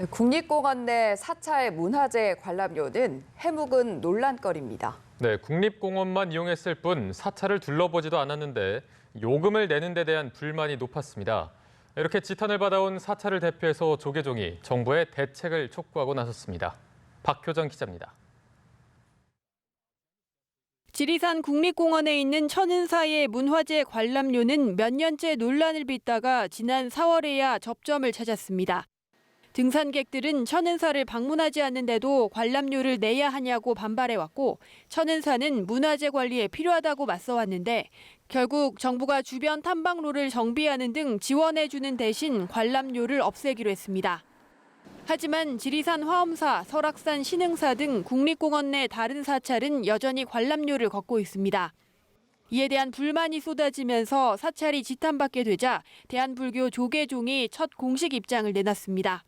국립공원 내 사찰 문화재 관람료는 해묵은 논란거리입니다. 네, 국립공원만 이용했을 뿐 사찰을 둘러보지도 않았는데 요금을 내는 데 대한 불만이 높았습니다. 이렇게 지탄을 받아온 사찰을 대표해서 조계종이 정부의 대책을 촉구하고 나섰습니다. 박효정 기자입니다. 지리산 국립공원에 있는 천은사의 문화재 관람료는 몇 년째 논란을 빚다가 지난 4월에야 접점을 찾았습니다. 등산객들은 천은사를 방문하지 않는데도 관람료를 내야 하냐고 반발해왔고 천은사는 문화재 관리에 필요하다고 맞서왔는데 결국 정부가 주변 탐방로를 정비하는 등 지원해주는 대신 관람료를 없애기로 했습니다. 하지만 지리산 화엄사, 설악산 신흥사 등 국립공원 내 다른 사찰은 여전히 관람료를 걷고 있습니다. 이에 대한 불만이 쏟아지면서 사찰이 지탄받게 되자 대한불교 조계종이 첫 공식 입장을 내놨습니다.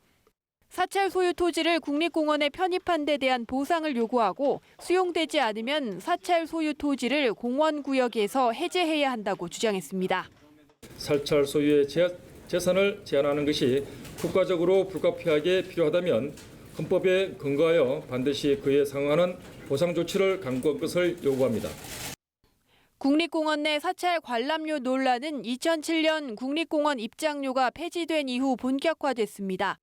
사찰 소유 토지를 국립공원에 편입한 데 대한 보상을 요구하고 수용되지 않으면 사찰 소유 토지를 공원구역에서 해제해야 한다고 주장했습니다. 사찰 소유의 재산을 제한하는 것이 국가적으로 불가피하게 필요하다면 헌법에 근거하여 반드시 그에 상응하는 보상 조치를 강구할 것을 요구합니다. 국립공원 내 사찰 관람료 논란은 2007년 국립공원 입장료가 폐지된 이후 본격화됐습니다.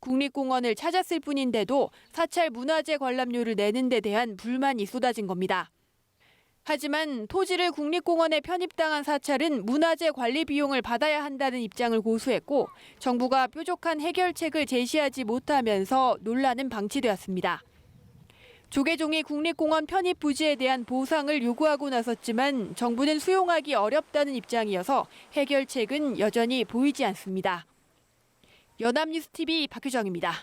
국립공원을 찾았을 뿐인데도 사찰 문화재 관람료를 내는 데 대한 불만이 쏟아진 겁니다. 하지만 토지를 국립공원에 편입당한 사찰은 문화재 관리 비용을 받아야 한다는 입장을 고수했고 정부가 뾰족한 해결책을 제시하지 못하면서 논란은 방치되었습니다. 조계종이 국립공원 편입 부지에 대한 보상을 요구하고 나섰지만 정부는 수용하기 어렵다는 입장이어서 해결책은 여전히 보이지 않습니다. 연합뉴스TV 박효정입니다.